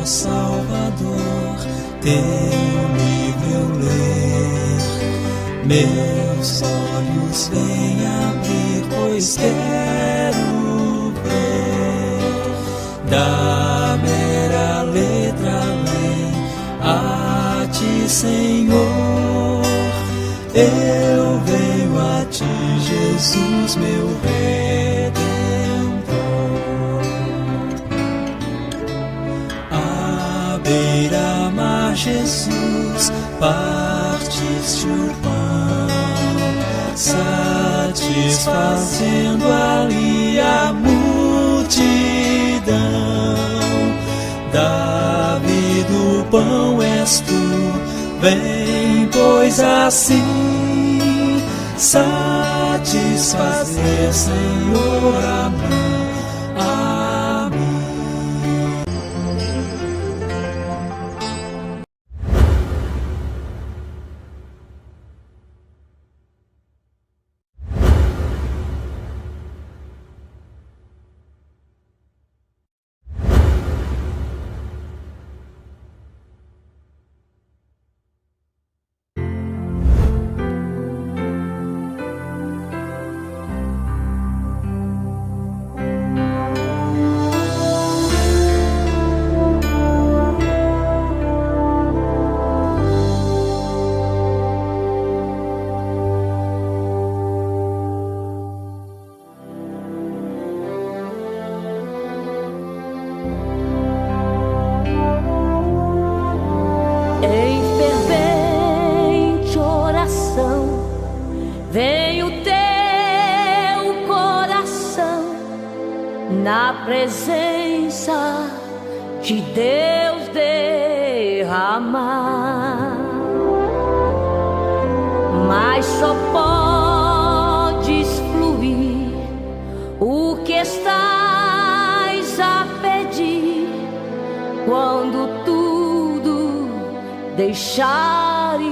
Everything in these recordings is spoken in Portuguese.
Salvador, teu livro eu ler. Meus olhos vêm abrir, pois quero ver. Da mera letra além, a ti, Senhor, eu venho a ti, Jesus, meu Redentor. À beira-mar, Jesus, partiste o pão, satisfazendo ali a multidão. Davi do pão és tu, vem, pois assim satisfazer, Senhor, a mim. Na presença de Deus derramar, mas só podes fluir o que estás a pedir quando tudo deixares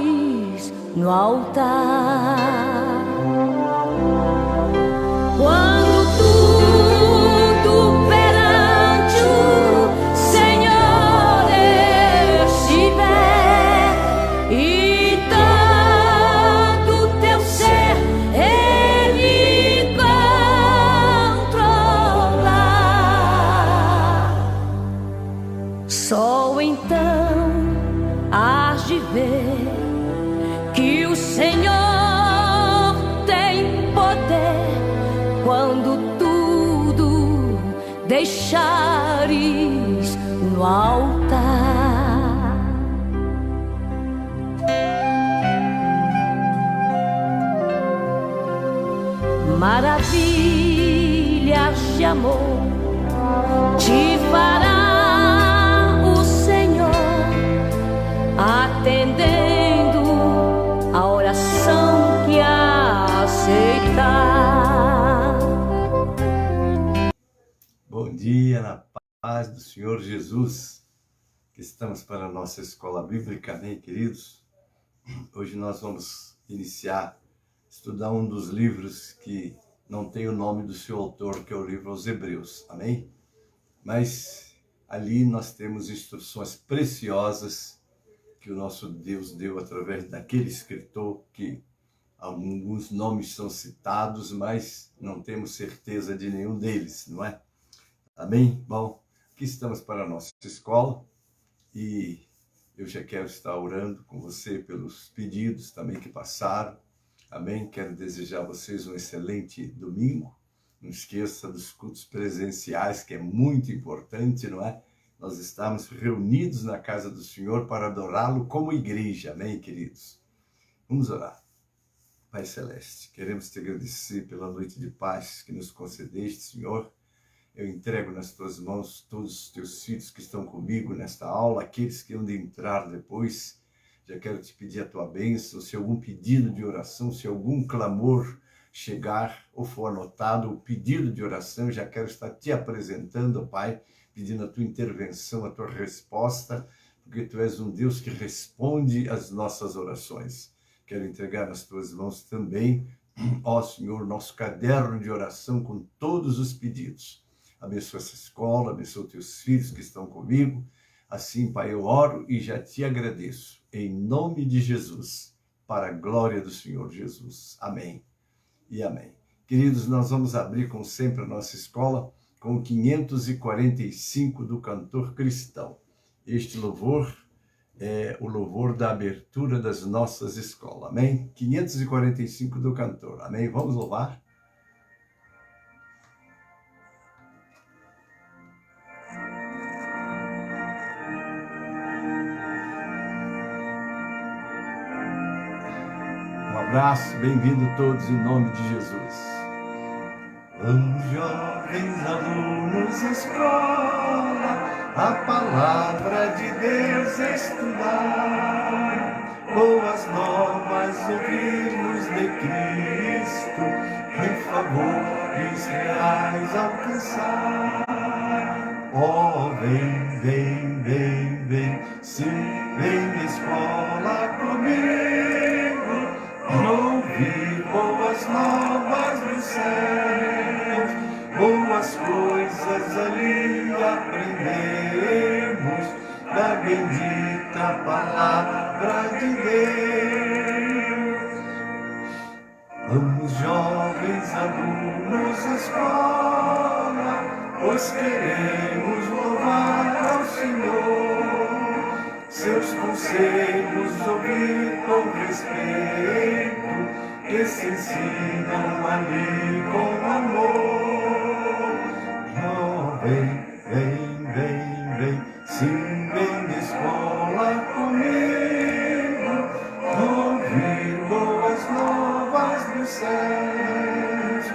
no altar. Só então hás de ver que o Senhor tem poder quando tudo deixares no altar. Maravilhas de amor te fará atendendo a oração que aceitar. Bom dia, na paz do Senhor Jesus, que estamos para a nossa escola bíblica, amém, queridos? Hoje nós vamos estudar um dos livros que não tem o nome do seu autor, que é o livro aos Hebreus, amém? Mas ali nós temos instruções preciosas que o nosso Deus deu através daquele escritor, que alguns nomes são citados, mas não temos certeza de nenhum deles, não é? Amém? Bom, aqui estamos para a nossa escola e eu já quero estar orando com você pelos pedidos também que passaram. Amém? Quero desejar a vocês um excelente domingo. Não esqueça dos cultos presenciais, que é muito importante, não é? Nós estamos reunidos na casa do Senhor para adorá-lo como igreja. Amém, queridos? Vamos orar. Pai Celeste, queremos te agradecer pela noite de paz que nos concedeste, Senhor. Eu entrego nas tuas mãos todos os teus filhos que estão comigo nesta aula, aqueles que hão de entrar depois. Já quero te pedir a tua bênção, se algum pedido de oração, se algum clamor chegar ou for anotado, o pedido de oração, já quero estar te apresentando, Pai, pedindo a tua intervenção, a tua resposta, porque tu és um Deus que responde às nossas orações. Quero entregar nas tuas mãos também, ó Senhor, nosso caderno de oração com todos os pedidos. Abençoa essa escola, abençoa teus filhos que estão comigo, Assim, Pai, eu oro e já te agradeço, em nome de Jesus, para a glória do Senhor Jesus. Amém e amém. Queridos, nós vamos abrir, como sempre, a nossa escola com o 545 do Cantor Cristão. Este louvor é o louvor da abertura das nossas escolas. Amém? 545 do Cantor. Amém? Vamos louvar? Um abraço, bem-vindo todos em nome de Jesus. Vamos, jovens alunos, escola, a palavra de Deus estudar, boas novas ouvirmos de Cristo, em favores reais alcançar. Oh, vem, vem, vem, vem, sim, vem na escola comigo, ouvir boas novas do céu, boas coisas ali aprendemos, da bendita palavra de Deus. Vamos, jovens alunos, escola, pois queremos louvar ao Senhor, seus conselhos ouvir com respeito, que se ensinam ali com amor. Oh, vem, vem, vem, vem, sim, vem na escola comigo, ouvir boas novas dos céus,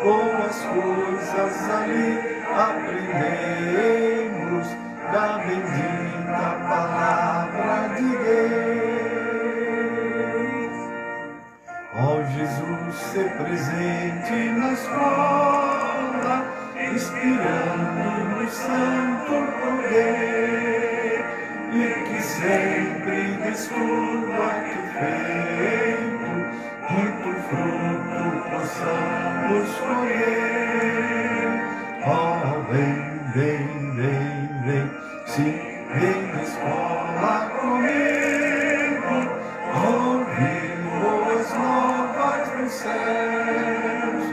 boas coisas ali aprendemos, da bendita palavra de Deus. Ó Jesus, ser presente na escola, inspirando no santo poder, e que sempre descubra que feito, muito fruto possamos colher. Ó, vem, vem, vem, vem, sim, vem na escola comigo, ouvir boas novas dos céus,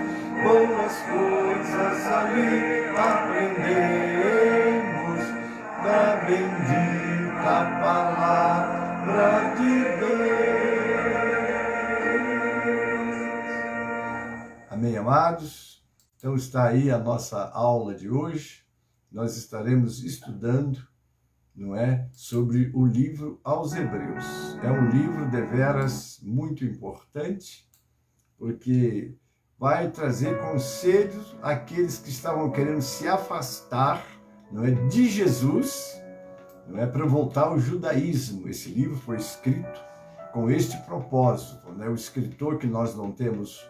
boas coisas ali aprendemos, da bendita palavra de Deus. Amém, amados? Então está aí a nossa aula de hoje. Nós estaremos estudando, não é, sobre o livro aos Hebreus. É um livro deveras muito importante, porque vai trazer conselhos àqueles que estavam querendo se afastar, não é, de Jesus, não é, para voltar ao judaísmo. Esse livro foi escrito com este propósito, né? O escritor, que nós não temos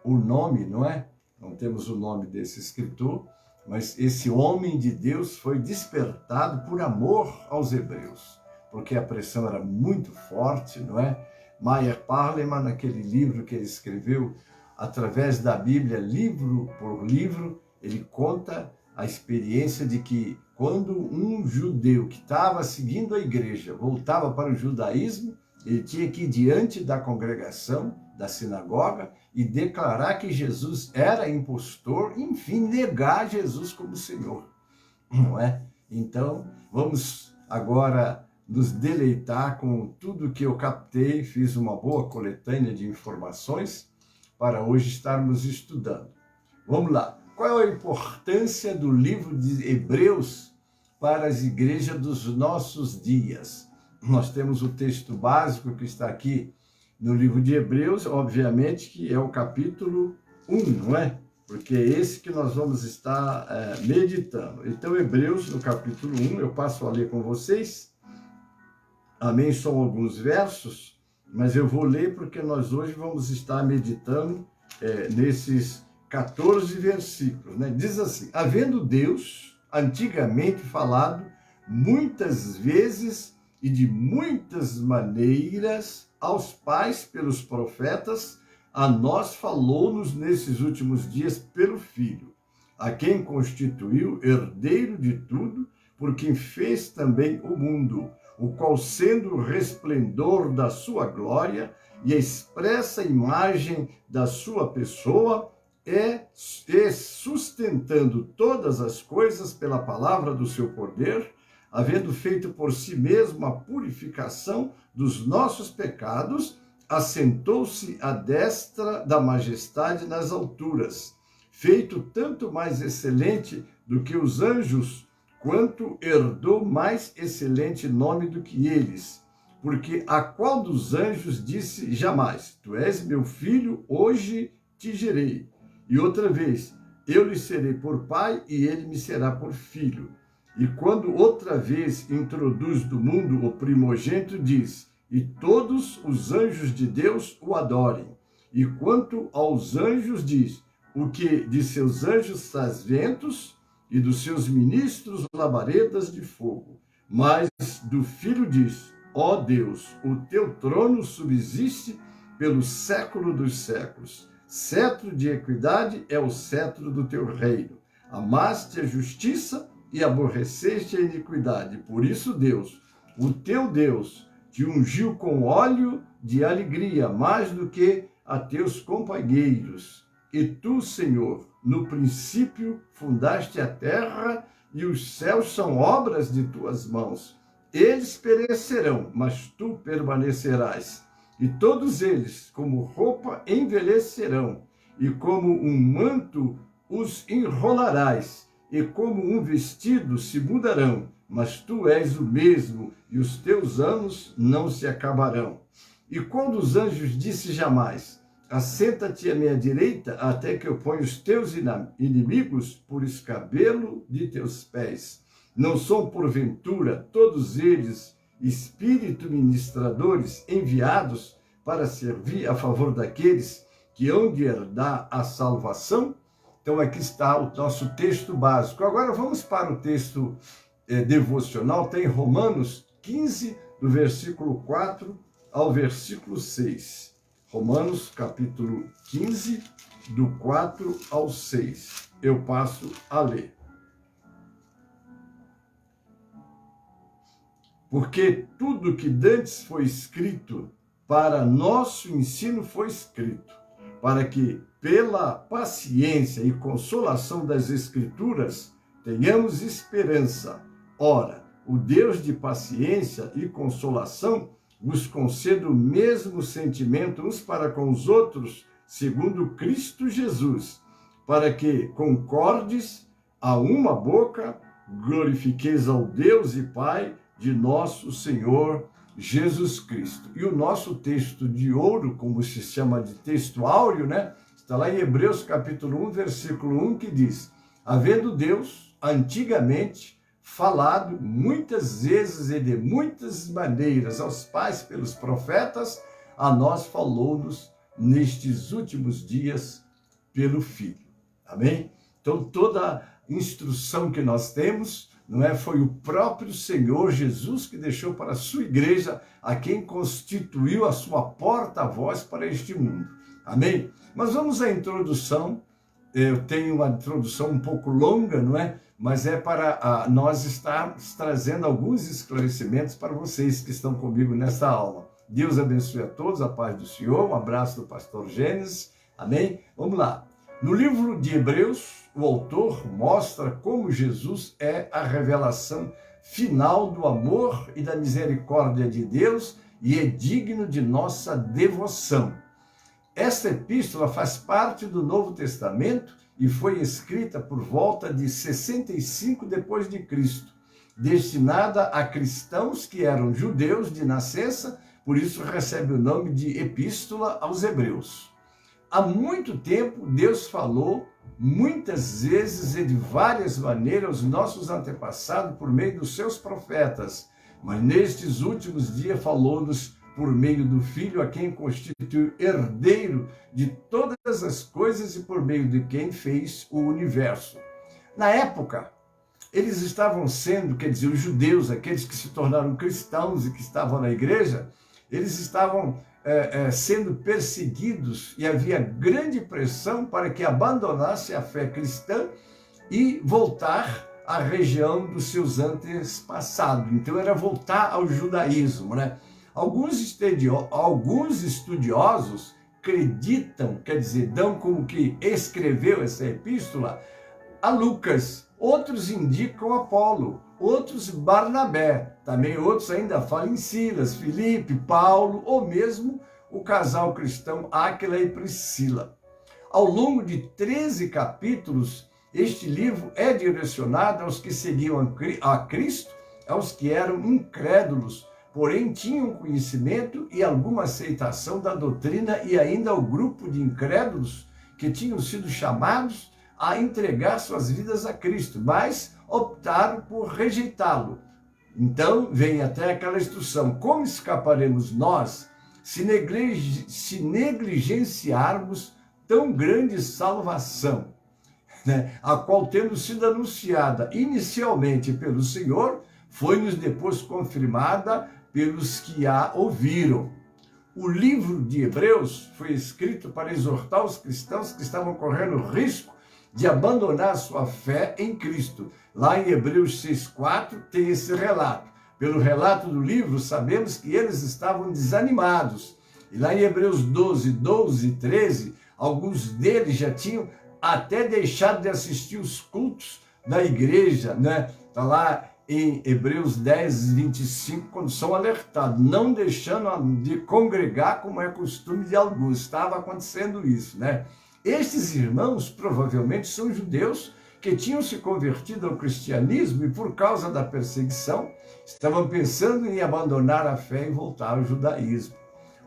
o nome, não é? Não temos o nome desse escritor, mas esse homem de Deus foi despertado por amor aos hebreus, porque a pressão era muito forte, não é? Meyer Parleman, naquele livro que ele escreveu, através da Bíblia, livro por livro, ele conta a experiência de que quando um judeu que estava seguindo a igreja voltava para o judaísmo, ele tinha que ir diante da congregação, da sinagoga, e declarar que Jesus era impostor, enfim, negar Jesus como Senhor, não é? Então, vamos agora nos deleitar com tudo que eu captei, fiz uma boa coletânea de informações para hoje estarmos estudando. Vamos lá. Qual é a importância do livro de Hebreus para as igrejas dos nossos dias? Nós temos o texto básico que está aqui no livro de Hebreus, obviamente que é o capítulo 1, não é? Porque é esse que nós vamos estar meditando. Então, Hebreus, no capítulo 1, eu passo a ler com vocês. Amém? São alguns versos, mas eu vou ler porque nós hoje vamos estar meditando nesses 14 versículos, né? Diz assim: havendo Deus antigamente falado muitas vezes e de muitas maneiras aos pais pelos profetas, a nós falou-nos nesses últimos dias pelo Filho, a quem constituiu herdeiro de tudo, por quem fez também o mundo, o qual, sendo o resplendor da sua glória e a expressa imagem da sua pessoa, sustentando todas as coisas pela palavra do seu poder, havendo feito por si mesmo a purificação dos nossos pecados, assentou-se à destra da majestade nas alturas, feito tanto mais excelente do que os anjos, quanto herdou mais excelente nome do que eles. Porque a qual dos anjos disse jamais: Tu és meu filho, hoje te gerei. E outra vez: Eu lhe serei por pai e ele me será por filho. E quando outra vez introduz do mundo o primogênito, diz: E todos os anjos de Deus o adorem. E quanto aos anjos diz: O que de seus anjos traz ventos, e dos seus ministros labaredas de fogo. Mas do Filho diz: Ó Deus, o teu trono subsiste pelo século dos séculos. Cetro de equidade é o cetro do teu reino. Amaste a justiça e aborreceste a iniquidade. Por isso, Deus, o teu Deus, te ungiu com óleo de alegria, mais do que a teus companheiros. E tu, Senhor, no princípio fundaste a terra, e os céus são obras de tuas mãos. Eles perecerão, mas tu permanecerás. E todos eles, como roupa, envelhecerão, e como um manto os enrolarás, e como um vestido se mudarão. Mas tu és o mesmo, e os teus anos não se acabarão. E quando os anjos disse jamais: Assenta-te à minha direita, até que eu ponha os teus inimigos por escabelo de teus pés. Não são, porventura, todos eles espírito ministradores enviados para servir a favor daqueles que hão de herdar a salvação? Então, aqui está o nosso texto básico. Agora, vamos para o texto devocional. Tem Romanos 15, do versículo 4 ao versículo 6. Romanos, capítulo 15, do 4 ao 6. Eu passo a ler. Porque tudo que dantes foi escrito, para nosso ensino foi escrito, para que, pela paciência e consolação das Escrituras, tenhamos esperança. Ora, o Deus de paciência e consolação vos conceda o mesmo sentimento uns para com os outros, segundo Cristo Jesus, para que concordes a uma boca, glorifiqueis ao Deus e Pai de nosso Senhor Jesus Cristo. E o nosso texto de ouro, como se chama de texto áureo, né? Está lá em Hebreus capítulo 1, versículo 1, que diz: Havendo Deus, antigamente, falado muitas vezes e de muitas maneiras aos pais pelos profetas, a nós falou-nos nestes últimos dias pelo Filho. Amém? Então, toda instrução que nós temos, não é, foi o próprio Senhor Jesus que deixou para a sua igreja, a quem constituiu a sua porta-voz para este mundo. Amém? Mas vamos à introdução. Eu tenho uma introdução um pouco longa, não é? Mas é para nós estarmos trazendo alguns esclarecimentos para vocês que estão comigo nesta aula. Deus abençoe a todos, a paz do Senhor, um abraço do pastor Gênesis, amém? Vamos lá. No livro de Hebreus, o autor mostra como Jesus é a revelação final do amor e da misericórdia de Deus e é digno de nossa devoção. Esta epístola faz parte do Novo Testamento e foi escrita por volta de 65 depois de Cristo, destinada a cristãos que eram judeus de nascença, por isso recebe o nome de Epístola aos Hebreus. Há muito tempo Deus falou muitas vezes e de várias maneiras aos nossos antepassados por meio dos seus profetas, mas nestes últimos dias falou-nos por meio do Filho, a quem constituiu herdeiro de todas as coisas e por meio de quem fez o universo. Na época, eles estavam sendo, quer dizer, os judeus, aqueles que se tornaram cristãos e que estavam na igreja, eles estavam sendo perseguidos e havia grande pressão para que abandonasse a fé cristã e voltar à região dos seus antepassados. Então era voltar ao judaísmo, né? Alguns estudiosos acreditam, quer dizer, dão como que escreveu essa epístola a Lucas, outros indicam Apolo, outros Barnabé, também outros ainda falam em Silas, Filipe, Paulo, ou mesmo o casal cristão Áquila e Priscila. Ao longo de 13 capítulos, este livro é direcionado aos que seguiam a Cristo, aos que eram incrédulos, porém tinham conhecimento e alguma aceitação da doutrina, e ainda ao grupo de incrédulos que tinham sido chamados a entregar suas vidas a Cristo, mas optaram por rejeitá-lo. Então vem até aquela instrução: como escaparemos nós se negligenciarmos tão grande salvação, né? A qual, tendo sido anunciada inicialmente pelo Senhor, foi-nos depois confirmada pelos que a ouviram. O livro de Hebreus foi escrito para exortar os cristãos que estavam correndo risco de abandonar sua fé em Cristo. Lá em Hebreus 6,4 tem esse relato. Pelo relato do livro, sabemos que eles estavam desanimados. E lá em Hebreus 12 e 13, alguns deles já tinham até deixado de assistir os cultos da igreja, né? Está lá em Hebreus 10, 25, quando são alertados, não deixando de congregar como é costume de alguns. Estava acontecendo isso, né? Estes irmãos provavelmente são judeus que tinham se convertido ao cristianismo e, por causa da perseguição, estavam pensando em abandonar a fé e voltar ao judaísmo.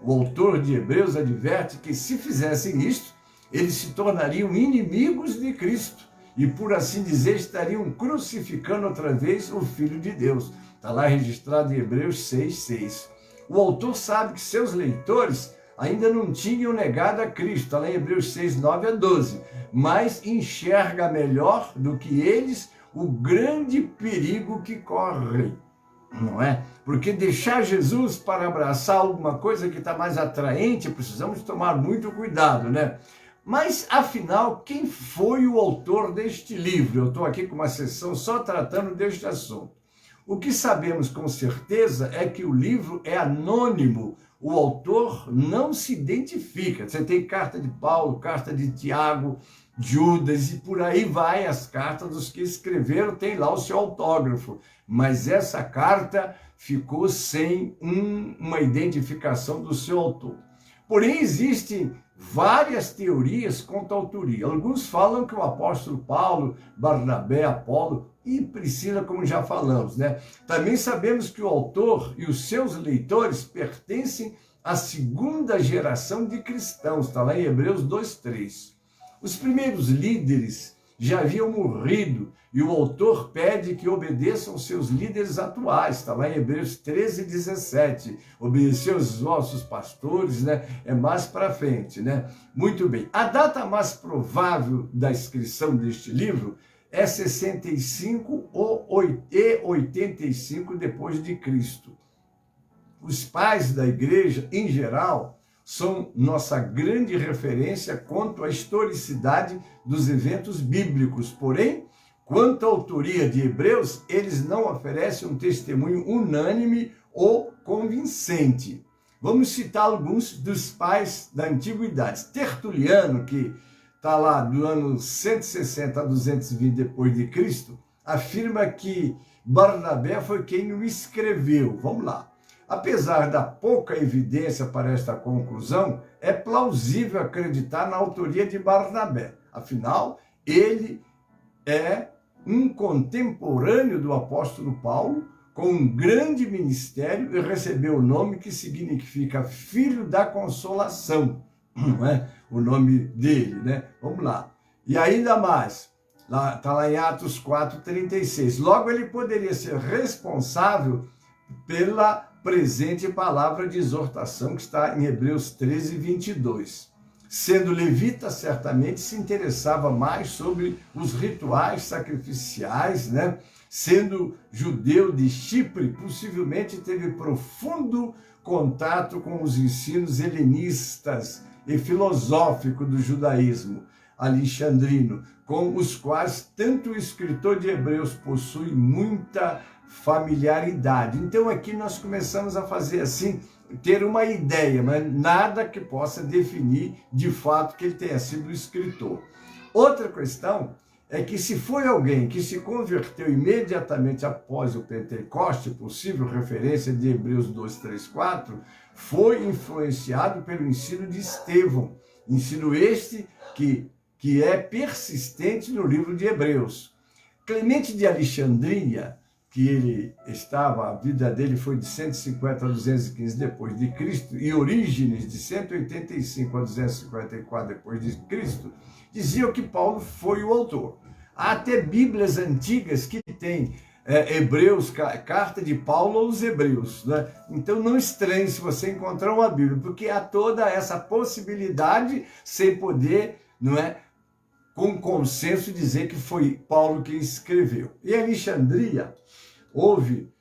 O autor de Hebreus adverte que, se fizessem isto, eles se tornariam inimigos de Cristo e, por assim dizer, estariam crucificando outra vez o Filho de Deus. Está lá registrado em Hebreus 6,6. O autor sabe que seus leitores ainda não tinham negado a Cristo, está lá em Hebreus 6, 9 a 12, mas enxerga melhor do que eles o grande perigo que correm, não é? Porque deixar Jesus para abraçar alguma coisa que está mais atraente, precisamos tomar muito cuidado, né? Mas, afinal, quem foi o autor deste livro? Eu estou aqui com uma sessão só tratando deste assunto. O que sabemos com certeza é que o livro é anônimo. O autor não se identifica. Você tem carta de Paulo, carta de Tiago, Judas, e por aí vai as cartas dos que escreveram, tem lá o seu autógrafo. Mas essa carta ficou sem uma identificação do seu autor. Porém, existem várias teorias quanto à autoria. Alguns falam que o apóstolo Paulo, Barnabé, Apolo e Priscila, como já falamos, né? Também sabemos que o autor e os seus leitores pertencem à segunda geração de cristãos, está lá em Hebreus 2:3. Os primeiros líderes já haviam morrido e o autor pede que obedeçam seus líderes atuais, está lá em Hebreus 13:17. Obedecer aos nossos pastores, né? É mais para frente, né? Muito bem. A data mais provável da inscrição deste livro é 65 e 85 depois de Cristo. Os pais da igreja, em geral, são nossa grande referência quanto à historicidade dos eventos bíblicos. Porém, quanto à autoria de Hebreus, eles não oferecem um testemunho unânime ou convincente. Vamos citar alguns dos pais da antiguidade. Tertuliano, que está lá do ano 160 a 220 depois de Cristo, afirma que Barnabé foi quem o escreveu. Vamos lá. Apesar da pouca evidência para esta conclusão, é plausível acreditar na autoria de Barnabé. Afinal, ele é um contemporâneo do apóstolo Paulo, com um grande ministério, e recebeu o nome que significa Filho da Consolação, não é? O nome dele, né? Vamos lá. E ainda mais, está lá em Atos 4:36. Logo, ele poderia ser responsável pela presente palavra de exortação que está em Hebreus 13:22. Sendo levita, certamente se interessava mais sobre os rituais sacrificiais, né? Sendo judeu de Chipre, possivelmente teve profundo contato com os ensinos helenistas e filosóficos do judaísmo. alexandrino, com os quais tanto o escritor de Hebreus possui muita familiaridade. Então aqui nós começamos a fazer assim, ter uma ideia, mas nada que possa definir de fato que ele tenha sido o escritor. Outra questão é que se foi alguém que se converteu imediatamente após o Pentecoste, possível referência de Hebreus 2, 3, 4, foi influenciado pelo ensino de Estevão, ensino este que é persistente no livro de Hebreus. Clemente de Alexandria, que a vida dele foi de 150 a 215 depois de Cristo, e Orígenes, de 185 a 254 depois de Cristo, diziam que Paulo foi o autor. Há até Bíblias antigas que têm Hebreus, carta de Paulo aos Hebreus, né? Então não estranhe se você encontrar uma Bíblia, porque há toda essa possibilidade sem poder, não é, com consenso dizer que foi Paulo quem escreveu. Em Alexandria houve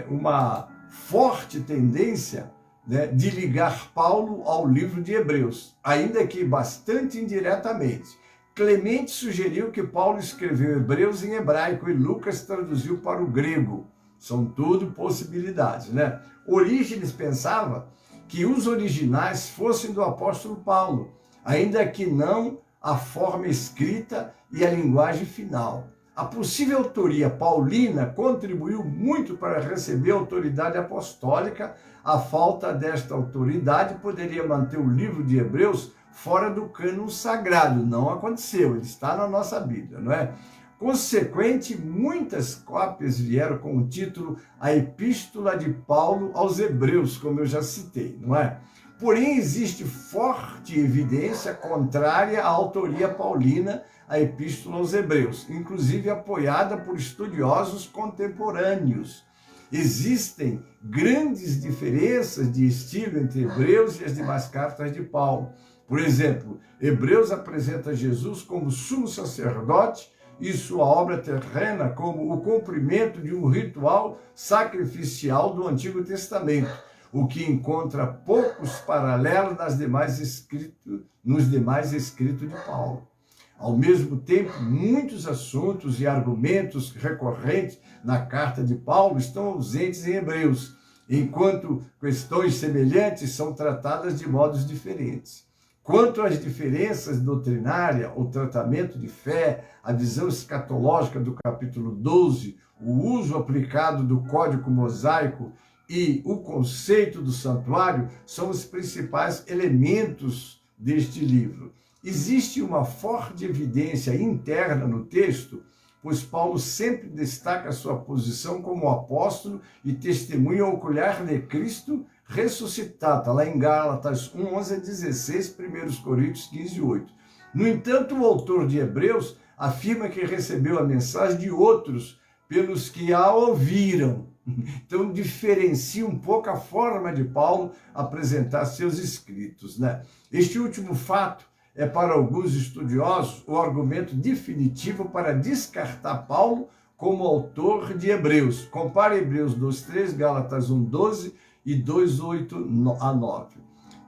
uma forte tendência, né, de ligar Paulo ao livro de Hebreus, ainda que bastante indiretamente. Clemente sugeriu que Paulo escreveu Hebreus em hebraico e Lucas traduziu para o grego. São tudo possibilidades, né? Orígenes pensava que os originais fossem do apóstolo Paulo, ainda que não a forma escrita e a linguagem final. A possível autoria paulina contribuiu muito para receber a autoridade apostólica. A falta desta autoridade poderia manter o livro de Hebreus fora do cânon sagrado. Não aconteceu, ele está na nossa Bíblia, não é? Consequente, muitas cópias vieram com o título A Epístola de Paulo aos Hebreus, como eu já citei, não é? Porém, existe forte evidência contrária à autoria paulina, a Epístola aos Hebreus, inclusive apoiada por estudiosos contemporâneos. Existem grandes diferenças de estilo entre Hebreus e as demais cartas de Paulo. Por exemplo, Hebreus apresenta Jesus como sumo sacerdote e sua obra terrena como o cumprimento de um ritual sacrificial do Antigo Testamento, o que encontra poucos paralelos nos demais escritos de Paulo. Ao mesmo tempo, muitos assuntos e argumentos recorrentes na carta de Paulo estão ausentes em Hebreus, enquanto questões semelhantes são tratadas de modos diferentes. Quanto às diferenças doutrinárias, o tratamento de fé, a visão escatológica do capítulo 12, o uso aplicado do Código Mosaico e o conceito do santuário são os principais elementos deste livro. Existe uma forte evidência interna no texto, pois Paulo sempre destaca a sua posição como apóstolo e testemunha ocular de Cristo ressuscitado. Está lá em Gálatas 1, 11 a 16, 1 Coríntios 15, 8. No entanto, o autor de Hebreus afirma que recebeu a mensagem de outros pelos que a ouviram. Então, diferencia um pouco a forma de Paulo apresentar seus escritos, né? Este último fato é, para alguns estudiosos, o argumento definitivo para descartar Paulo como autor de Hebreus. Compare Hebreus 2:3, Gálatas 1:12 e 2:8 a 9.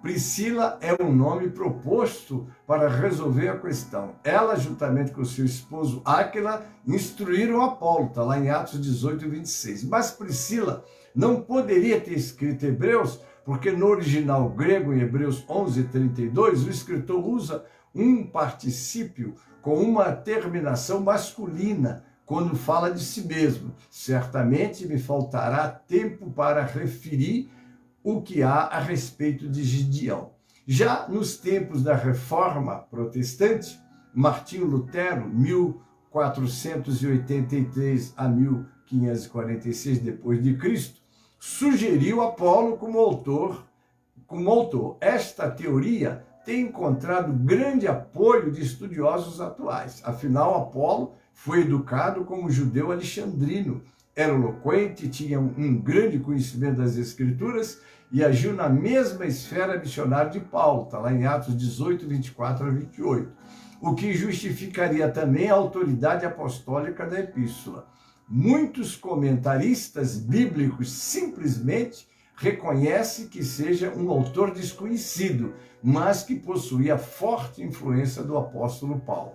Priscila é um nome proposto para resolver a questão. Ela, juntamente com seu esposo Áquila, instruíram a Paulo, está lá em Atos 18, 26. Mas Priscila não poderia ter escrito Hebreus, porque no original grego, em Hebreus 11, 32, o escritor usa um particípio com uma terminação masculina, quando fala de si mesmo. Certamente me faltará tempo para referir o que há a respeito de Gideão. Já nos tempos da Reforma Protestante, Martinho Lutero, 1483 a 1546 depois de Cristo, sugeriu Apolo como autor. Esta teoria tem encontrado grande apoio de estudiosos atuais. Afinal, Apolo foi educado como judeu alexandrino, era eloquente, tinha um grande conhecimento das Escrituras e agiu na mesma esfera missionária de Paulo, está lá em Atos 18, 24 a 28, o que justificaria também a autoridade apostólica da epístola. Muitos comentaristas bíblicos simplesmente reconhece que seja um autor desconhecido, mas que possuía forte influência do apóstolo Paulo.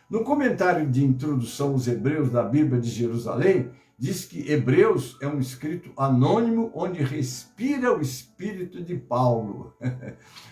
No comentário de introdução aos Hebreus da Bíblia de Jerusalém, diz que Hebreus é um escrito anônimo onde respira o espírito de Paulo.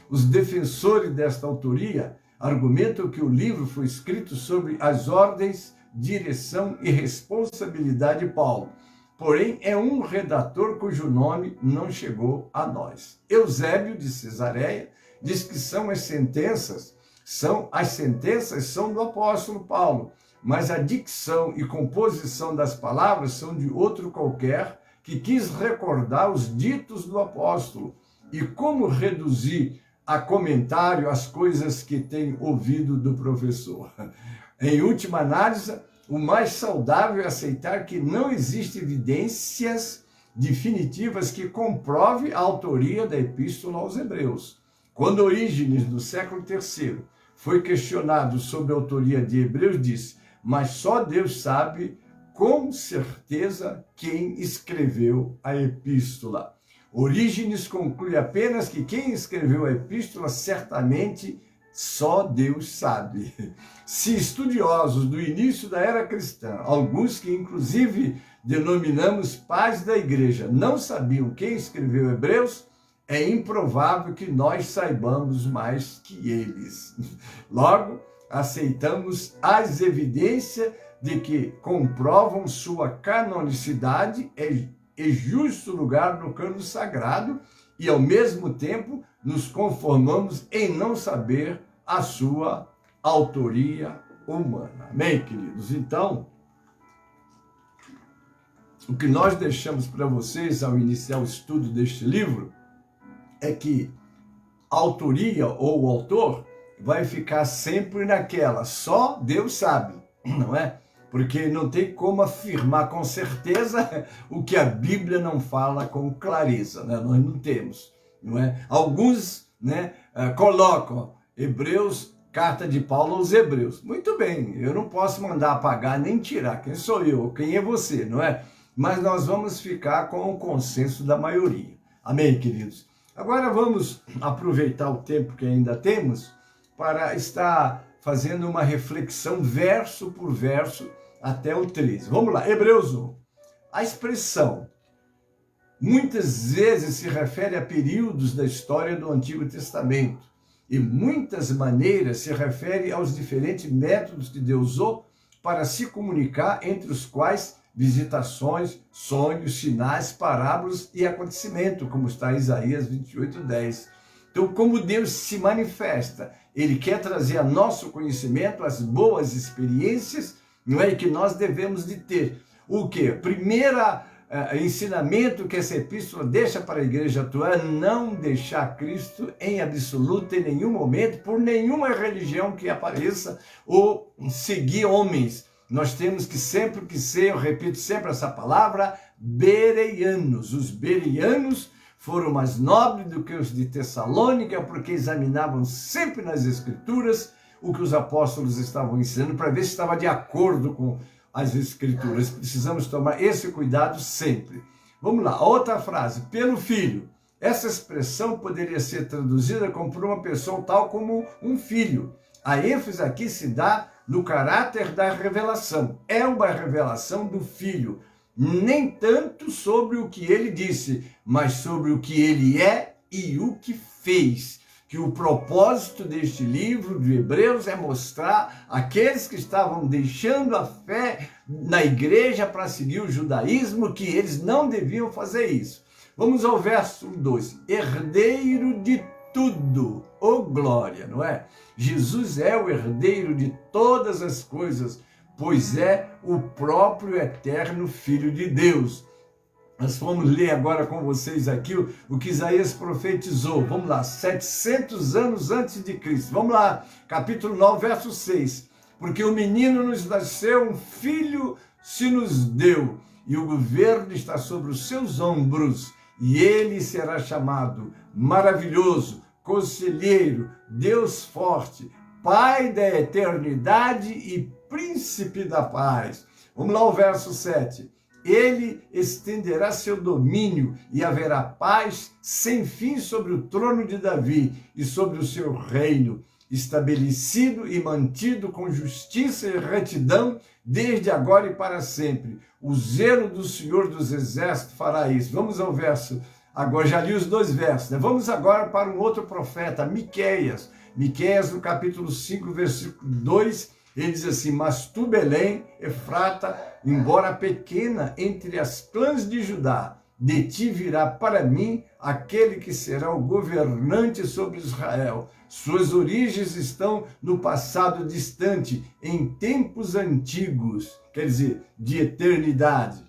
Os defensores desta autoria argumentam que o livro foi escrito sobre as ordens, direção e responsabilidade de Paulo. Porém, é um redator cujo nome não chegou a nós. Eusébio de Cesareia diz que as sentenças são do apóstolo Paulo, mas a dicção e composição das palavras são de outro qualquer que quis recordar os ditos do apóstolo e como reduzir a comentário as coisas que tem ouvido do professor. Em última análise, o mais saudável é aceitar que não existem evidências definitivas que comprove a autoria da Epístola aos Hebreus. Quando Orígenes, no século III, foi questionado sobre a autoria de Hebreus, disse: mas só Deus sabe com certeza quem escreveu a epístola. Orígenes conclui apenas que quem escreveu a epístola certamente só Deus sabe. Se estudiosos do início da era cristã, alguns que inclusive denominamos pais da igreja, não sabiam quem escreveu Hebreus, é improvável que nós saibamos mais que eles. Logo, aceitamos as evidências de que comprovam sua canonicidade e justo lugar no cânon sagrado e, ao mesmo tempo, nos conformamos em não saber a sua autoria humana. Amém, queridos? Então, o que nós deixamos para vocês ao iniciar o estudo deste livro é que a autoria ou o autor vai ficar sempre naquela, só Deus sabe, não é? Porque não tem como afirmar com certeza o que a Bíblia não fala com clareza, né? Nós não temos, não é? Alguns, né, colocam Hebreus, carta de Paulo aos Hebreus. Muito bem, eu não posso mandar apagar nem tirar, quem sou eu, quem é você, não é? Mas nós vamos ficar com o consenso da maioria. Amém, queridos? Agora vamos aproveitar o tempo que ainda temos para estar fazendo uma reflexão verso por verso até o 13. Vamos lá, Hebreus 1. A expressão muitas vezes se refere a períodos da história do Antigo Testamento e muitas maneiras se refere aos diferentes métodos que Deus usou para se comunicar, entre os quais visitações, sonhos, sinais, parábolas e acontecimento, como está em Isaías 28:10. Então, como Deus se manifesta, Ele quer trazer a nosso conhecimento as boas experiências, não é, que nós devemos de ter. O que? Primeiro ensinamento que essa epístola deixa para a igreja atual é não deixar Cristo em absoluto em nenhum momento, por nenhuma religião que apareça, ou seguir homens. Nós temos que sempre que ser, eu repito sempre essa palavra, bereanos. Os bereanos foram mais nobres do que os de Tessalônica, porque examinavam sempre nas Escrituras o que os apóstolos estavam ensinando, para ver se estava de acordo com as Escrituras. Precisamos tomar esse cuidado sempre. Vamos lá, outra frase, pelo Filho. Essa expressão poderia ser traduzida como por uma pessoa tal como um filho. A ênfase aqui se dá no caráter da revelação. É uma revelação do Filho. Nem tanto sobre o que ele disse, mas sobre o que ele é e o que fez. Que o propósito deste livro de Hebreus é mostrar aqueles que estavam deixando a fé na igreja para seguir o judaísmo, que eles não deviam fazer isso. Vamos ao verso 2. Herdeiro de tudo, ô glória, não é? Jesus é o herdeiro de todas as coisas, pois é o próprio eterno Filho de Deus. Nós vamos ler agora com vocês aqui o que Isaías profetizou. Vamos lá, 700 anos antes de Cristo. Vamos lá, capítulo 9, verso 6. Porque o menino nos nasceu, um filho se nos deu, e o governo está sobre os seus ombros, e ele será chamado Maravilhoso, Conselheiro, Deus Forte, Pai da Eternidade e Príncipe da Paz. Vamos lá, o verso 7. Ele estenderá seu domínio e haverá paz sem fim sobre o trono de Davi e sobre o seu reino, estabelecido e mantido com justiça e retidão desde agora e para sempre. O zelo do Senhor dos Exércitos fará isso. Vamos ao verso, agora já li os 2 versos, né? Vamos agora para um outro profeta, Miqueias. Miqueias, no capítulo 5, versículo 2, ele diz assim: mas tu, Belém, Efrata, embora pequena entre as clãs de Judá, de ti virá para mim aquele que será o governante sobre Israel. Suas origens estão no passado distante, em tempos antigos, quer dizer, de eternidade.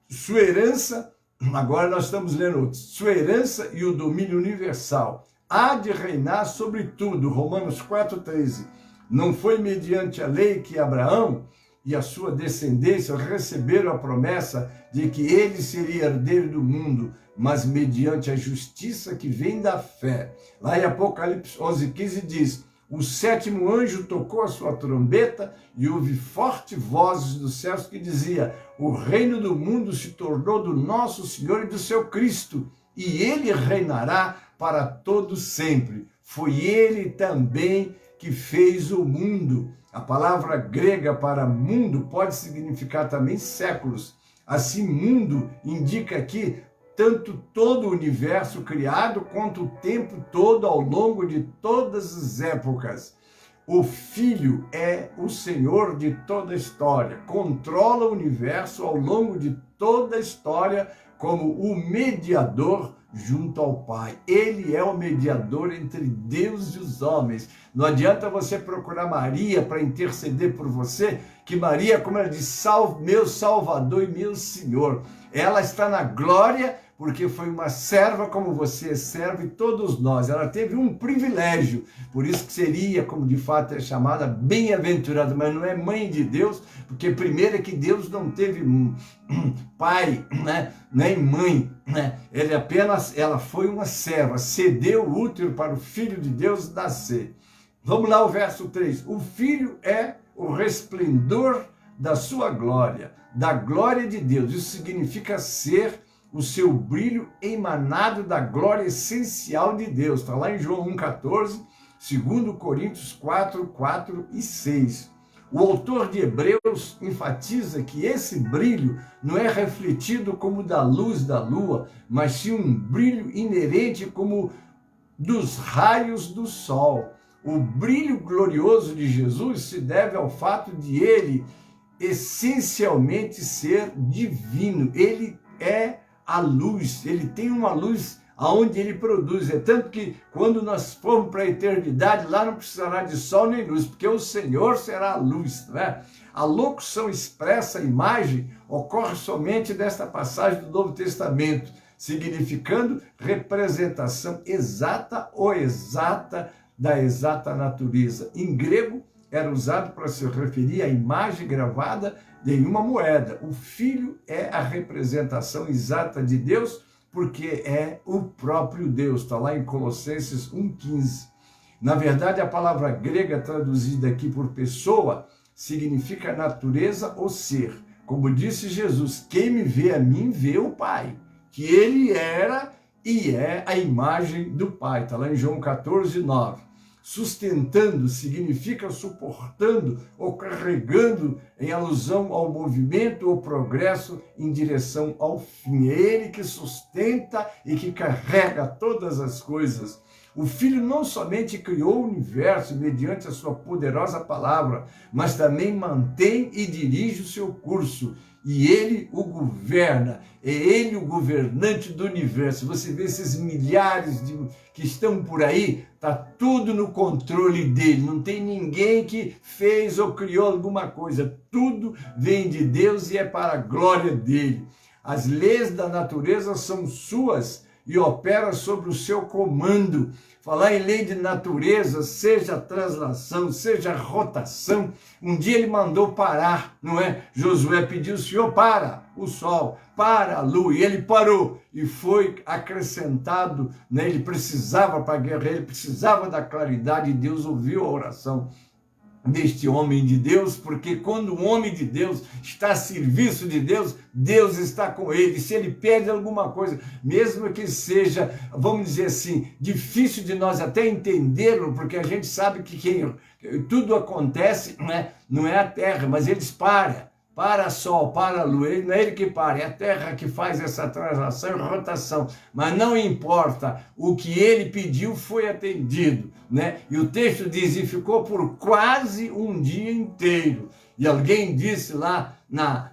Sua herança, agora nós estamos lendo, sua herança e o domínio universal há de reinar sobre tudo. Romanos 4,13. Não foi mediante a lei que Abraão e a sua descendência receberam a promessa de que ele seria herdeiro do mundo, mas mediante a justiça que vem da fé. Lá em Apocalipse 11,15 diz: o 7º anjo tocou a sua trombeta e houve fortes vozes dos céus que dizia: o reino do mundo se tornou do nosso Senhor e do seu Cristo, e ele reinará para todo sempre. Foi ele também que fez o mundo. A palavra grega para mundo pode significar também séculos. Assim, mundo indica aqui tanto todo o universo criado, quanto o tempo todo ao longo de todas as épocas. O Filho é o Senhor de toda a história, controla o universo ao longo de toda a história como o mediador junto ao Pai. Ele é o mediador entre Deus e os homens. Não adianta você procurar Maria para interceder por você, que Maria, como ela diz, meu Salvador e meu Senhor. Ela está na glória porque foi uma serva como você é serva e todos nós. Ela teve um privilégio, por isso que seria, como de fato é chamada, bem-aventurada, mas não é mãe de Deus, porque primeiro é que Deus não teve pai, né? Nem mãe, né? Ela foi uma serva, cedeu o útero para o Filho de Deus nascer. Vamos lá ao verso 3. O Filho é o resplendor da sua glória, da glória de Deus. Isso significa ser o seu brilho emanado da glória essencial de Deus. Está lá em João 1,14, 2 Coríntios 4, 4 e 6. O autor de Hebreus enfatiza que esse brilho não é refletido como da luz da lua, mas sim um brilho inerente como dos raios do sol. O brilho glorioso de Jesus se deve ao fato de ele essencialmente ser divino. Ele é a luz, ele tem uma luz aonde ele produz. É tanto que quando nós formos para a eternidade, lá não precisará de sol nem luz, porque o Senhor será a luz, não é? A locução expressa, a imagem, ocorre somente nesta passagem do Novo Testamento, significando representação exata ou exata da exata natureza. Em grego, era usado para se referir à imagem gravada em uma moeda. O Filho é a representação exata de Deus, porque é o próprio Deus. Está lá em Colossenses 1,15. Na verdade, a palavra grega traduzida aqui por pessoa significa natureza ou ser. Como disse Jesus, quem me vê a mim, vê o Pai. Que ele era e é a imagem do Pai. Está lá em João 14,9. Sustentando significa suportando ou carregando, em alusão ao movimento ou progresso em direção ao fim. É ele que sustenta e que carrega todas as coisas. O Filho não somente criou o universo mediante a sua poderosa palavra, mas também mantém e dirige o seu curso. E ele o governa, é ele o governante do universo. Você vê esses milhares que estão por aí, está tudo no controle dele. Não tem ninguém que fez ou criou alguma coisa. Tudo vem de Deus e é para a glória dele. As leis da natureza são suas e opera sobre o seu comando. Falar em lei de natureza, seja translação, seja rotação. Um dia ele mandou parar, não é? Josué pediu: Senhor, para o sol, para a lua, e ele parou. E foi acrescentado, né? Ele precisava para guerrear, ele precisava da claridade, e Deus ouviu a oração. deste homem de Deus, porque quando o homem de Deus está a serviço de Deus, Deus está com ele. Se ele pede alguma coisa, mesmo que seja, vamos dizer assim, difícil de nós até entendê-lo, porque a gente sabe que tudo acontece, né? Não é a terra, mas eles para sol, para a lua, não é ele que para, é a terra que faz essa translação e rotação, mas não importa, o que ele pediu foi atendido, né? E o texto diz, e ficou por quase um dia inteiro, e alguém disse lá na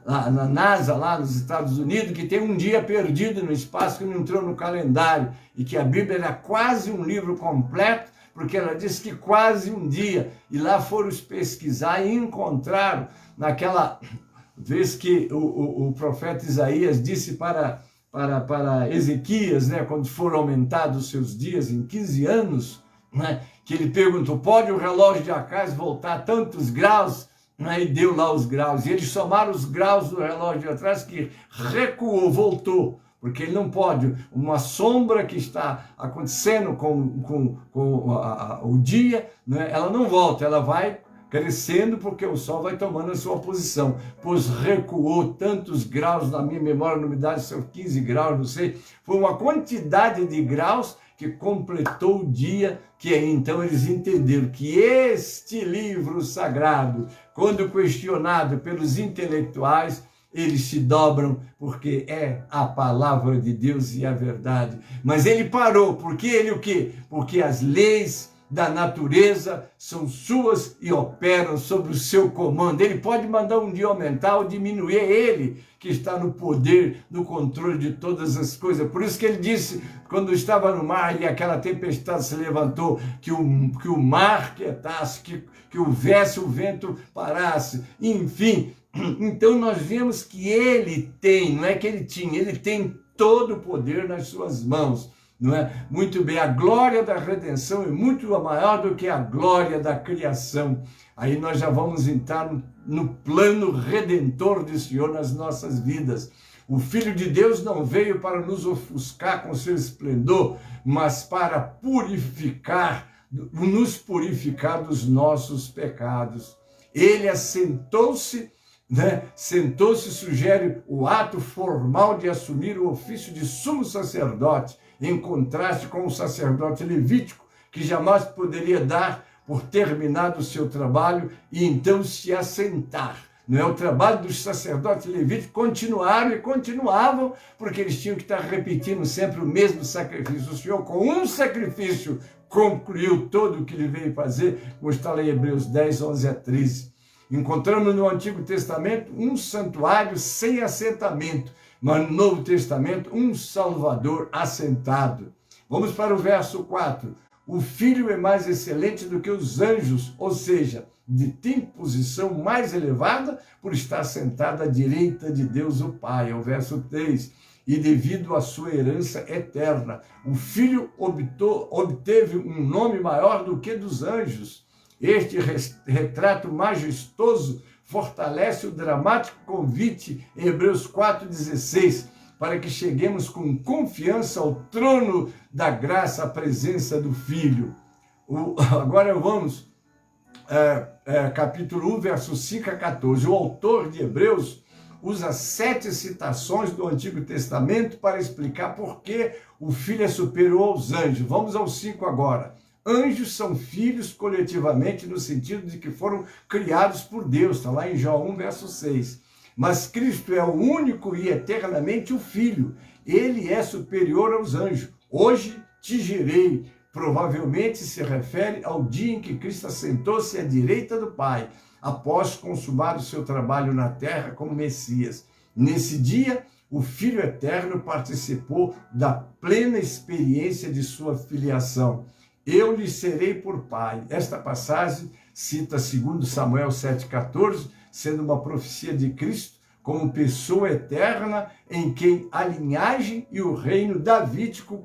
NASA, lá nos Estados Unidos, que tem um dia perdido no espaço que não entrou no calendário, e que a Bíblia era quase um livro completo, porque ela disse que quase um dia, e lá foram pesquisar e encontraram naquela vez que o profeta Isaías disse para Ezequias, né, quando foram aumentados os seus dias em 15 anos, né, que ele perguntou, pode o relógio de Acais voltar a tantos graus? Né, e deu lá os graus, e eles somaram os graus do relógio de atrás, que recuou, voltou, porque ele não pode, uma sombra que está acontecendo com o dia, né, ela não volta, ela vai crescendo porque o sol vai tomando a sua posição, pois recuou tantos graus, na minha memória não me dá, são 15 graus, não sei, foi uma quantidade de graus que completou o dia, que então eles entenderam que este livro sagrado, quando questionado pelos intelectuais, eles se dobram porque é a palavra de Deus e a verdade. Mas ele parou, porque ele o quê? Porque as leis da natureza são suas e operam sobre o seu comando. Ele pode mandar um dia aumentar ou diminuir, é ele que está no poder, no controle de todas as coisas. Por isso que ele disse, quando estava no mar e aquela tempestade se levantou, que o mar quietasse, que houvesse o vento parasse, enfim. Então nós vemos que ele tem, não é que ele tinha, ele tem todo o poder nas suas mãos. Não é? Muito bem, a glória da redenção é muito maior do que a glória da criação. Aí nós já vamos entrar no plano redentor do Senhor nas nossas vidas. O Filho de Deus não veio para nos ofuscar com seu esplendor, mas para purificar, nos purificar dos nossos pecados. Ele assentou-se, né? Sentou-se, sugere o ato formal de assumir o ofício de sumo sacerdote, em contraste com o sacerdote levítico, que jamais poderia dar por terminado o seu trabalho e então se assentar. Não é? O trabalho dos sacerdotes levíticos continuaram e continuavam, porque eles tinham que estar repetindo sempre o mesmo sacrifício. O Senhor, com um sacrifício, concluiu todo o que ele veio fazer, como está lá em Hebreus 10, 11 a 13. Encontramos no Antigo Testamento um santuário sem assentamento, mas no Novo Testamento um Salvador assentado. Vamos para o verso 4. O Filho é mais excelente do que os anjos, ou seja, tem posição mais elevada por estar sentado à direita de Deus o Pai. É o verso 3. E devido à sua herança eterna, o Filho obteve um nome maior do que dos anjos. Este retrato majestoso fortalece o dramático convite em Hebreus 4,16, para que cheguemos com confiança ao trono da graça, à presença do Filho. Agora vamos, capítulo 1, versos 5 a 14. O autor de Hebreus usa 7 citações do Antigo Testamento para explicar por que o Filho é superior aos anjos. Vamos ao 5 agora. Anjos são filhos coletivamente no sentido de que foram criados por Deus, está lá em Jó 1, verso 6. Mas Cristo é o único e eternamente o Filho. Ele é superior aos anjos. Hoje te gerei. Provavelmente se refere ao dia em que Cristo assentou-se à direita do Pai, após consumar o seu trabalho na terra como Messias. Nesse dia, o Filho eterno participou da plena experiência de sua filiação. Eu lhe serei por pai. Esta passagem cita 2 Samuel 7,14, sendo uma profecia de Cristo como pessoa eterna em quem a linhagem e o reino davídico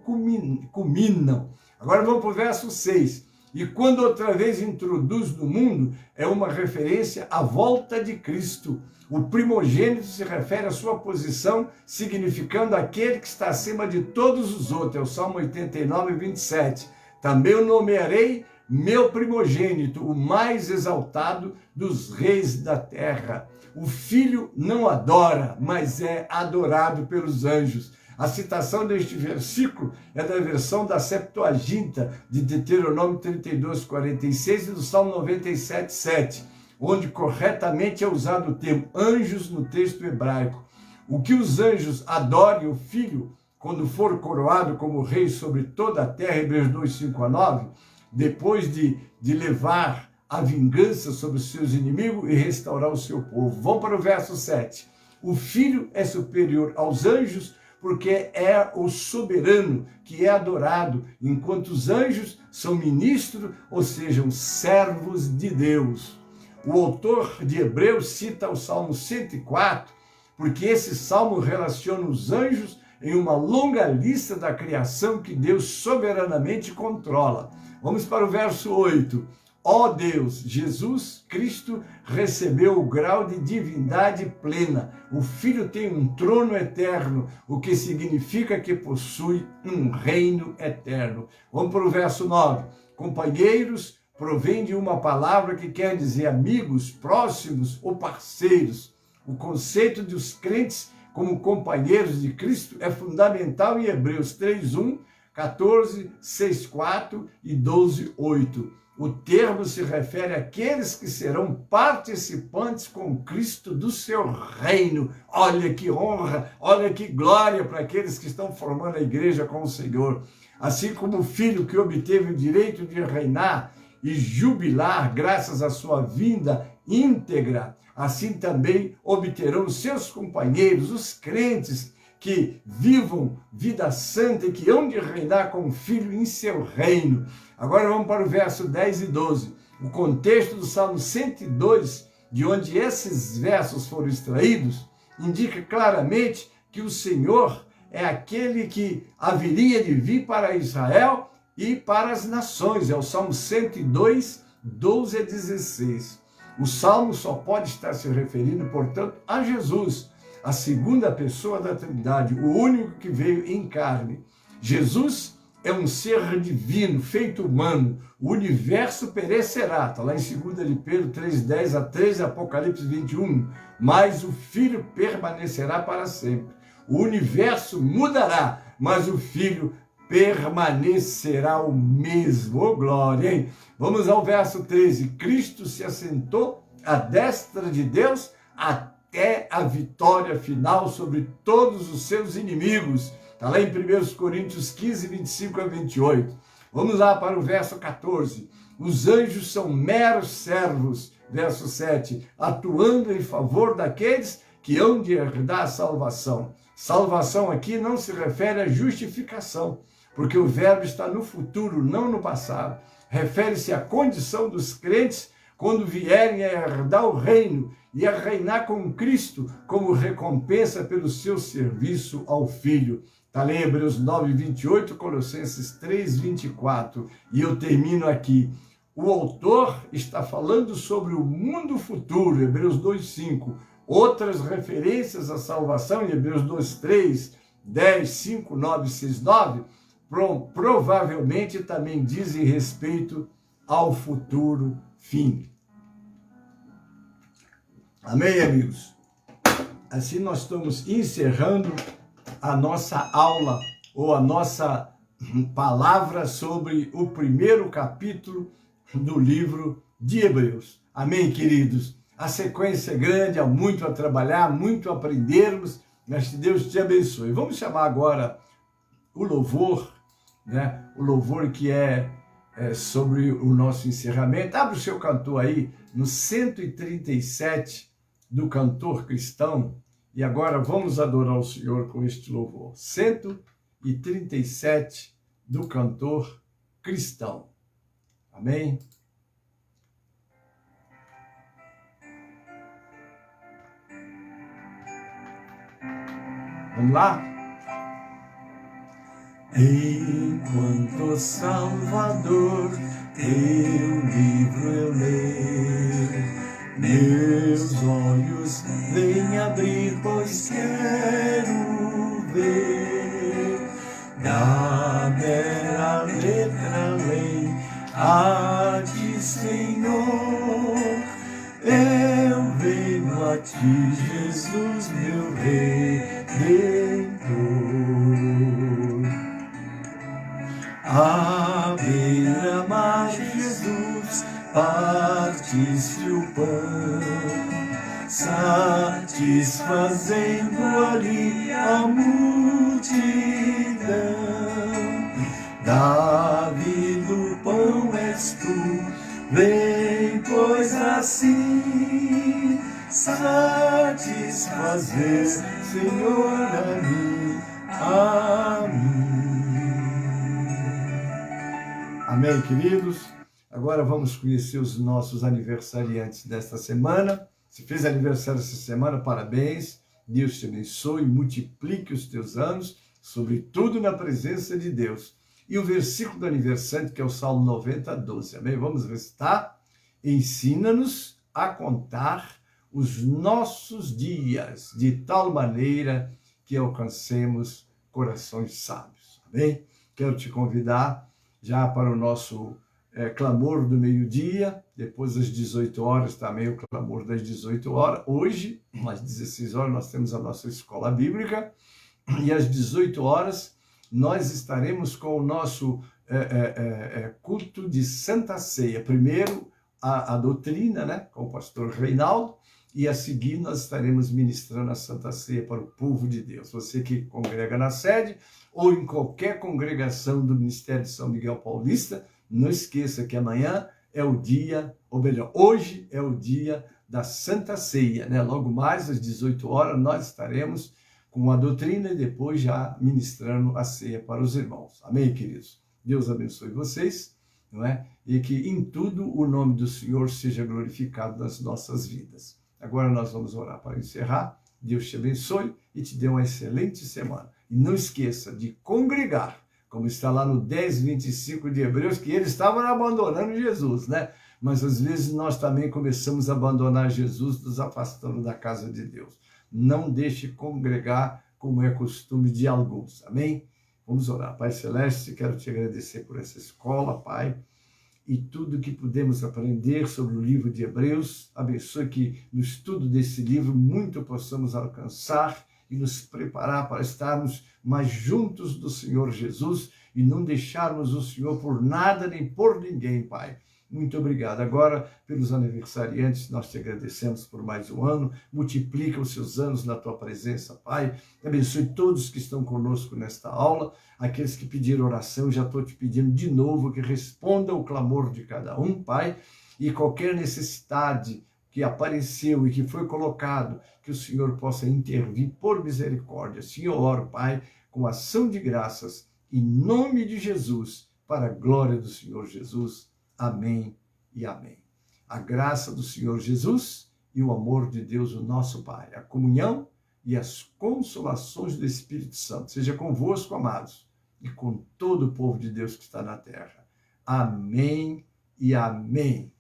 culminam. Agora vamos para o verso 6. E quando outra vez introduz no mundo, é uma referência à volta de Cristo. O primogênito se refere à sua posição, significando aquele que está acima de todos os outros. É o Salmo 89, 27. Também o nomearei meu primogênito, o mais exaltado dos reis da terra. O filho não adora, mas é adorado pelos anjos. A citação deste versículo é da versão da Septuaginta de Deuteronômio 32:46 e do Salmo 97:7, onde corretamente é usado o termo anjos no texto hebraico. O que os anjos adorem o filho quando for coroado como rei sobre toda a terra, Hebreus 2:5-9, depois de levar a vingança sobre os seus inimigos e restaurar o seu povo. Vamos para o verso 7. O filho é superior aos anjos porque é o soberano que é adorado, enquanto os anjos são ministros, ou sejam, servos de Deus. O autor de Hebreus cita o Salmo 104, porque esse salmo relaciona os anjos em uma longa lista da criação que Deus soberanamente controla. Vamos para o verso 8. Ó Deus, Jesus Cristo recebeu o grau de divindade plena. O Filho tem um trono eterno, o que significa que possui um reino eterno. Vamos para o verso 9. Companheiros provém de uma palavra que quer dizer amigos, próximos ou parceiros. O conceito dos crentes como companheiros de Cristo é fundamental em Hebreus 3:1, 14, 6:4 e 12:8. O termo se refere àqueles que serão participantes com Cristo do seu reino. Olha que honra, olha que glória para aqueles que estão formando a igreja com o Senhor. Assim como o filho que obteve o direito de reinar e jubilar graças à sua vinda íntegra, assim também obterão seus companheiros, os crentes, que vivam vida santa e que hão de reinar com o Filho em seu reino. Agora vamos para o verso 10 e 12. O contexto do Salmo 102, de onde esses versos foram extraídos, indica claramente que o Senhor é aquele que haveria de vir para Israel e para as nações. É o Salmo 102, 12 a 16. O Salmo só pode estar se referindo, portanto, a Jesus, a segunda pessoa da Trindade, o único que veio em carne. Jesus é um ser divino, feito humano. O universo perecerá, está lá em 2 de Pedro 3:10 a 13, Apocalipse 21. Mas o Filho permanecerá para sempre. O universo mudará, mas o Filho permanecerá o mesmo. Oh, glória, hein? Vamos ao verso 13. Cristo se assentou à destra de Deus até a vitória final sobre todos os seus inimigos. Está lá em 1 Coríntios 15, 25 a 28. Vamos lá para o verso 14. Os anjos são meros servos, verso 7, atuando em favor daqueles que hão de herdar a salvação. Salvação aqui não se refere à justificação, porque o verbo está no futuro, não no passado. Refere-se à condição dos crentes quando vierem a herdar o reino e a reinar com Cristo como recompensa pelo seu serviço ao Filho. Está lá em Hebreus 9, 28, Colossenses 3, 24. E eu termino aqui. O autor está falando sobre o mundo futuro, Hebreus 2, 5. Outras referências à salvação, em Hebreus 2, 3, 10, 5, 9, 6, 9, provavelmente também dizem respeito ao futuro fim. Amém, amigos? Assim nós estamos encerrando a nossa aula, ou a nossa palavra sobre o primeiro capítulo do livro de Hebreus. Amém, queridos? A sequência é grande, há muito a trabalhar, muito a aprendermos, mas que Deus te abençoe. Vamos chamar agora o louvor, né? O louvor que é sobre o nosso encerramento. Abre o seu cantor aí, no 137 do Cantor Cristão, e agora vamos adorar o Senhor com este louvor. 137 do Cantor Cristão. Amém? Vamos lá? Enquanto Salvador teu livro eu leio, meus olhos vêm abrir, pois quero ver da bela letra lei a À beira-mar, Jesus partiste o pão, satisfazendo ali a multidão. Davi do pão és tu, vem, pois assim satisfazer, Senhor, a mim. Amém, queridos? Agora vamos conhecer os nossos aniversariantes desta semana. Se fez aniversário essa semana, parabéns. Deus te abençoe, multiplique os teus anos, sobretudo na presença de Deus. E o versículo do aniversário, que é o Salmo 90, 12. Amém? Vamos recitar. Ensina-nos a contar os nossos dias, de tal maneira que alcancemos corações sábios. Amém? Quero te convidar já para o nosso clamor do meio-dia, depois das 18 horas também o clamor das 18 horas. Hoje, às 16 horas, nós temos a nossa escola bíblica, e às 18 horas nós estaremos com o nosso culto de Santa Ceia. Primeiro, a doutrina, né, com o pastor Reinaldo, e a seguir nós estaremos ministrando a Santa Ceia para o povo de Deus. Você que congrega na sede ou em qualquer congregação do Ministério de São Miguel Paulista, não esqueça que amanhã é o dia, ou melhor, hoje é o dia da Santa Ceia, né? Logo mais às 18 horas nós estaremos com a doutrina e depois já ministrando a ceia para os irmãos. Amém, queridos? Deus abençoe vocês, não é? E que em tudo o nome do Senhor seja glorificado nas nossas vidas. Agora nós vamos orar para encerrar. Deus te abençoe e te dê uma excelente semana. E não esqueça de congregar, como está lá no 10:25 de Hebreus, que eles estavam abandonando Jesus, né? Mas às vezes nós também começamos a abandonar Jesus, nos afastando da casa de Deus. Não deixe congregar como é costume de alguns. Amém? Vamos orar. Pai Celeste, quero te agradecer por essa escola, Pai, e tudo que pudemos aprender sobre o livro de Hebreus. Abençoe que no estudo desse livro muito possamos alcançar e nos preparar para estarmos mais juntos do Senhor Jesus e não deixarmos o Senhor por nada nem por ninguém, Pai. Muito obrigado. Agora, pelos aniversariantes, nós te agradecemos por mais um ano. Multiplica os seus anos na tua presença, Pai. Abençoe todos que estão conosco nesta aula. Aqueles que pediram oração, já estou te pedindo de novo que responda o clamor de cada um, Pai. E qualquer necessidade que apareceu e que foi colocado, que o Senhor possa intervir por misericórdia. Assim eu oro, Pai, com ação de graças, em nome de Jesus, para a glória do Senhor Jesus. Amém e amém. A graça do Senhor Jesus e o amor de Deus, o nosso Pai, a comunhão e as consolações do Espírito Santo, seja convosco, amados, e com todo o povo de Deus que está na terra. Amém e amém.